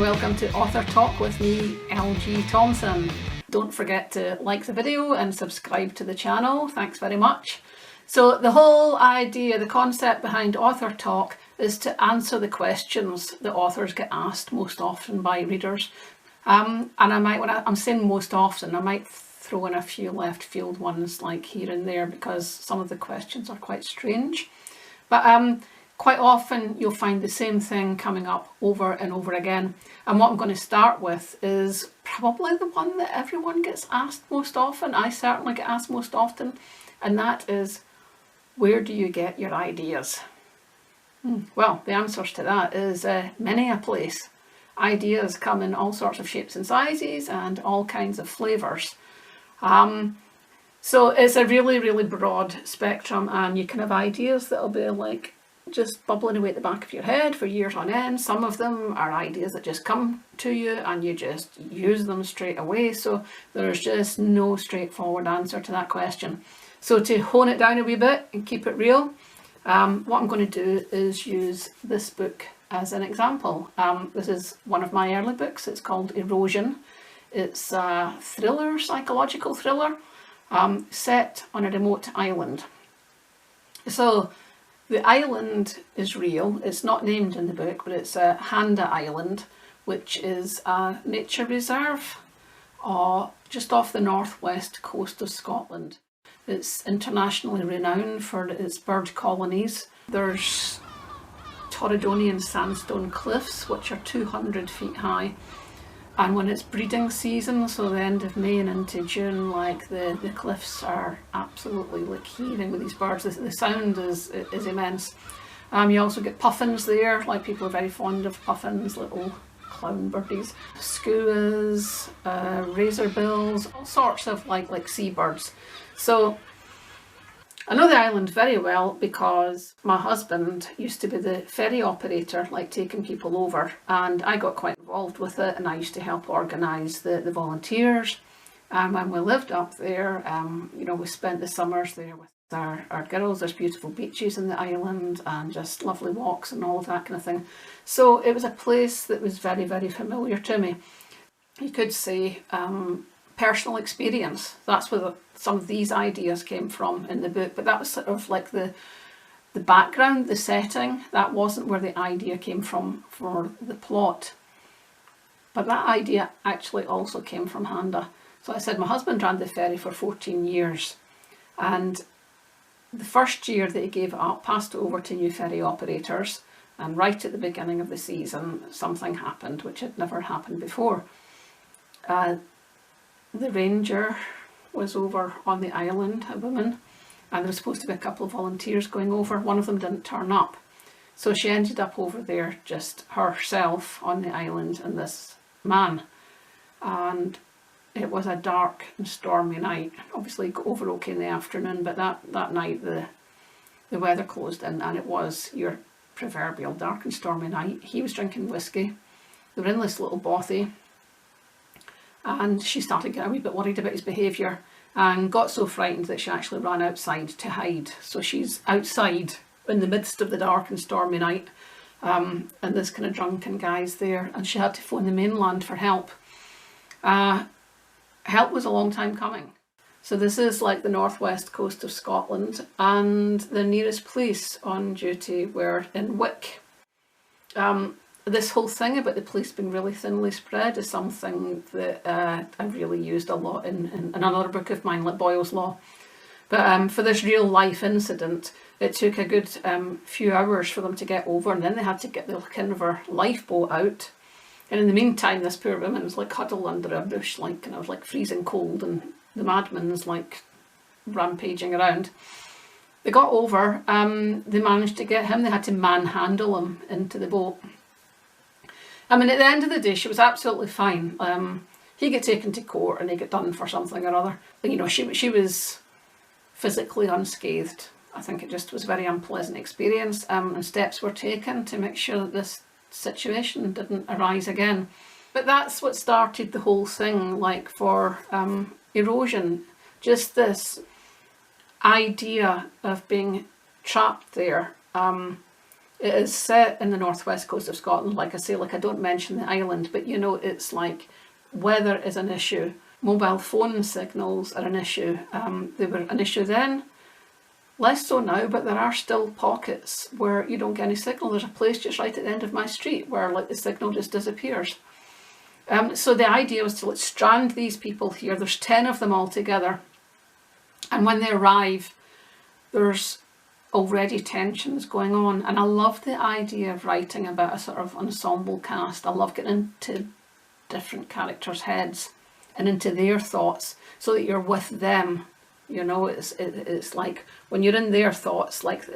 welcome to Author Talk with me, LG Thomson. Don't forget to like the video and subscribe to the channel. Thanks very much. So the whole idea, the concept behind Author Talk is to answer the questions that authors get asked most often by readers. And I might, when I'm saying most often, I might throw in a few left field ones like here and there because some of the questions are quite strange. But quite often you'll find the same thing coming up over and over again. And what I'm going to start with is probably the one that everyone gets asked most often. I certainly get asked most often. And that is, where do you get your ideas? Well, the answers to that is many a place. Ideas come in all sorts of shapes and sizes and all kinds of flavours. So it's a really, really broad spectrum, and you can have ideas that'll be like just bubbling away at the back of your head for years on end. Some of them are ideas that just come to you and you just use them straight away. So there's just no straightforward answer to that question. So to hone it down a wee bit and keep it real, what I'm going to do is use this book as an example. This is one of my early books. It's called Erosion. It's a thriller, psychological thriller, set on a remote island. So the island is real. It's not named in the book, but it's Handa Island, which is a nature reserve just off the northwest coast of Scotland. It's internationally renowned for its bird colonies. There's Torridonian sandstone cliffs, which are 200 feet high. And when it's breeding season, so the end of May and into June, like the cliffs are absolutely like heaving with these birds. The sound is immense. You also get puffins there, like people are very fond of puffins, little clown birdies. Skuas, razorbills, all sorts of like seabirds. So I know the island very well because my husband used to be the ferry operator, like taking people over, and I got quite involved with it, and I used to help organise the volunteers. And when we lived up there, we spent the summers there with our girls. There's beautiful beaches in the island and just lovely walks and all of that kind of thing. So it was a place that was very, very familiar to me. You could say personal experience. That's where some of these ideas came from in the book, but that was sort of like the background, the setting. That wasn't where the idea came from for the plot. But that idea actually also came from Handa. So I said my husband ran the ferry for 14 years, and the first year that he gave it up, passed it over to new ferry operators, and right at the beginning of the season something happened which had never happened before. The ranger was over on the island, a woman, and there was supposed to be a couple of volunteers going over. One of them didn't turn up. So she ended up over there just herself on the island and this man. And it was a dark and stormy night. Obviously got over okay in the afternoon, but that night the weather closed in, and it was your proverbial dark and stormy night. He was drinking whiskey. They were in this little bothy. And she started getting a wee bit worried about his behaviour and got so frightened that she actually ran outside to hide. So she's outside in the midst of the dark and stormy night, and this kind of drunken guy's there, and she had to phone the mainland for help. Help was a long time coming. So this is like the northwest coast of Scotland, and the nearest police on duty were in Wick. This whole thing about the police being really thinly spread is something that I've really used a lot in another book of mine, like Boyle's Law. But for this real life incident, it took a good few hours for them to get over, and then they had to get the kind of her lifeboat out. And in the meantime, this poor woman was like huddled under a bush, like kind of like freezing cold, and the madman's like rampaging around. They got over, they managed to get him, they had to manhandle him into the boat. I mean, at the end of the day, she was absolutely fine. He got taken to court and he got done for something or other. But, she was physically unscathed. I think it just was a very unpleasant experience, and steps were taken to make sure that this situation didn't arise again. But that's what started the whole thing, like for Erosion. Just this idea of being trapped there It is set in the northwest coast of Scotland. Like I say, like I don't mention the island, but you know, it's like weather is an issue. Mobile phone signals are an issue. They were an issue then, less so now, but there are still pockets where you don't get any signal. There's a place just right at the end of my street where like the signal just disappears. So the idea was to let's strand these people here. There's 10 of them all together. And when they arrive, there's already tensions going on. And I love the idea of writing about a sort of ensemble cast. I love getting into different characters' heads and into their thoughts so that you're with them. You know, it's like when you're in their thoughts, like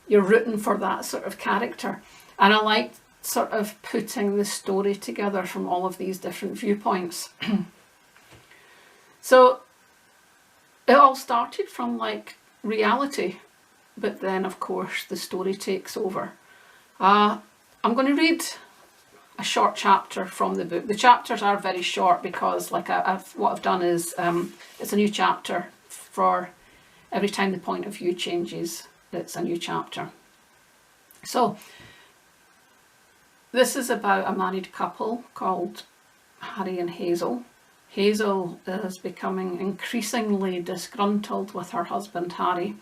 you're rooting for that sort of character. And I like sort of putting the story together from all of these different viewpoints. So it all started from like reality, but then of course the story takes over. I'm going to read a short chapter from the book. The chapters are very short because like what I've done is it's a new chapter for every time the point of view changes. It's a new chapter. So this is about a married couple called Harry and Hazel. Hazel is becoming increasingly disgruntled with her husband Harry,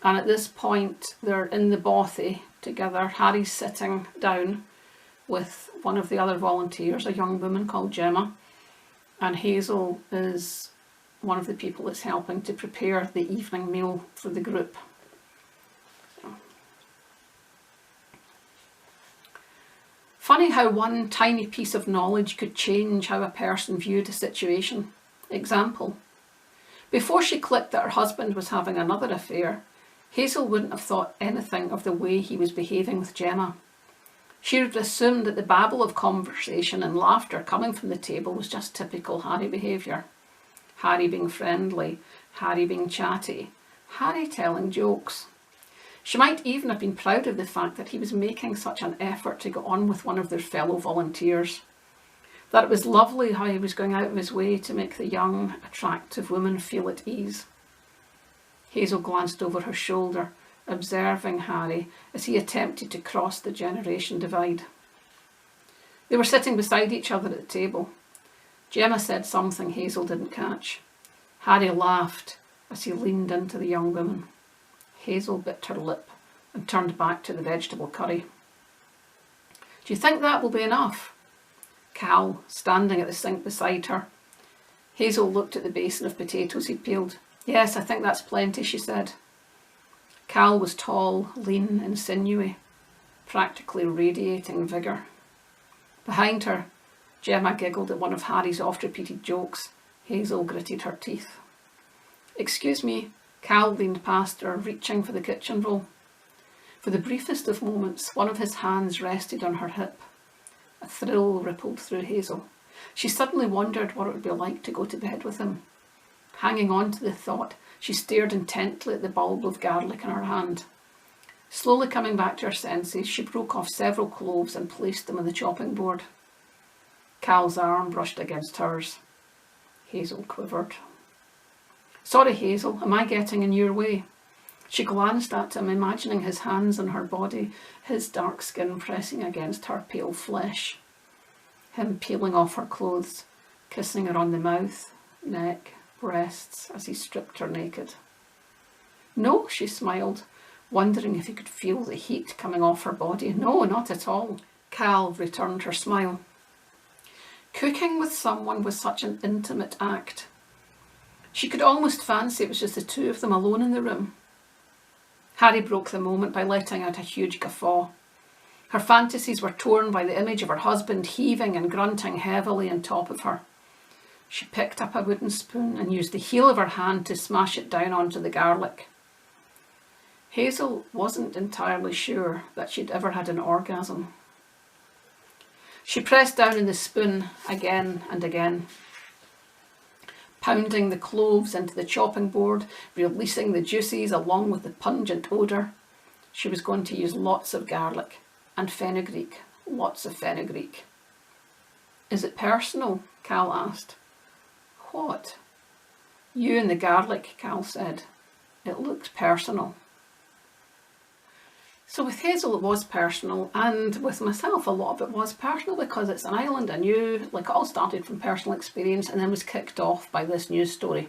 and at this point they're in the bothy together. Harry's sitting down with one of the other volunteers, a young woman called Gemma, and Hazel is one of the people that's helping to prepare the evening meal for the group. Funny how one tiny piece of knowledge could change how a person viewed a situation. Example: before she clicked that her husband was having another affair, Hazel wouldn't have thought anything of the way he was behaving with Gemma. She would have assumed that the babble of conversation and laughter coming from the table was just typical Harry behaviour. Harry being friendly, Harry being chatty, Harry telling jokes. She might even have been proud of the fact that he was making such an effort to get on with one of their fellow volunteers. That it was lovely how he was going out of his way to make the young, attractive woman feel at ease. Hazel glanced over her shoulder, observing Harry as he attempted to cross the generation divide. They were sitting beside each other at the table. Gemma said something Hazel didn't catch. Harry laughed as he leaned into the young woman. Hazel bit her lip and turned back to the vegetable curry. "Do you think that will be enough?" Cal, standing at the sink beside her. Hazel looked at the basin of potatoes he'd peeled. "Yes, I think that's plenty," she said. Cal was tall, lean and sinewy, practically radiating vigour. Behind her, Gemma giggled at one of Harry's oft-repeated jokes. Hazel gritted her teeth. "Excuse me." Cal leaned past her, reaching for the kitchen roll. For the briefest of moments, one of his hands rested on her hip. A thrill rippled through Hazel. She suddenly wondered what it would be like to go to bed with him. Hanging on to the thought, she stared intently at the bulb of garlic in her hand. Slowly coming back to her senses, she broke off several cloves and placed them on the chopping board. Cal's arm brushed against hers. Hazel quivered. "Sorry, Hazel, am I getting in your way?" She glanced at him, imagining his hands on her body, his dark skin pressing against her pale flesh. Him peeling off her clothes, kissing her on the mouth, neck, breasts as he stripped her naked. "No," she smiled, wondering if he could feel the heat coming off her body. "No, not at all." Cal returned her smile. Cooking with someone was such an intimate act. She could almost fancy it was just the two of them alone in the room. Harry broke the moment by letting out a huge guffaw. Her fantasies were torn by the image of her husband heaving and grunting heavily on top of her. She picked up a wooden spoon and used the heel of her hand to smash it down onto the garlic. Hazel wasn't entirely sure that she'd ever had an orgasm. She pressed down in the spoon again and again, pounding the cloves into the chopping board, releasing the juices along with the pungent odour. She was going to use lots of garlic and fenugreek, lots of fenugreek. "Is it personal?" Cal asked. "What?" "You and the garlic," Cal said. "It looks personal." So with Hazel it was personal, and with myself a lot of it was personal because it's an island I knew, like it all started from personal experience and then was kicked off by this news story.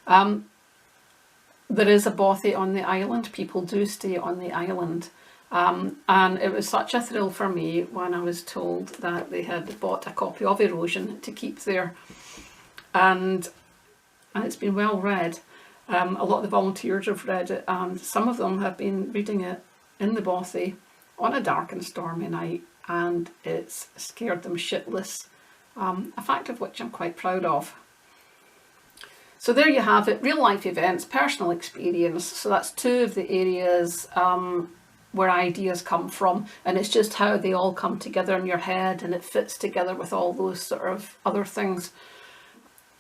There is a bothy on the island, people do stay on the island, and it was such a thrill for me when I was told that they had bought a copy of Erosion to keep there, and it's been well read. A lot of the volunteers have read it, and some of them have been reading it in the bothy on a dark and stormy night, and it's scared them shitless, a fact of which I'm quite proud of. So there you have it, real life events, personal experience. So that's two of the areas where ideas come from, and it's just how they all come together in your head and it fits together with all those sort of other things.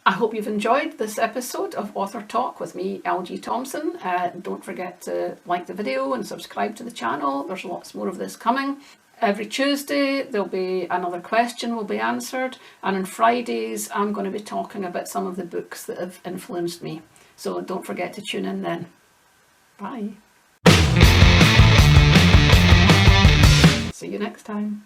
I hope you've enjoyed this episode of Author Talk with me, LG Thomson. Don't forget to like the video and subscribe to the channel. There's lots more of this coming. Every Tuesday there'll be another question will be answered, and on Fridays I'm going to be talking about some of the books that have influenced me. So don't forget to tune in then. Bye. See you next time.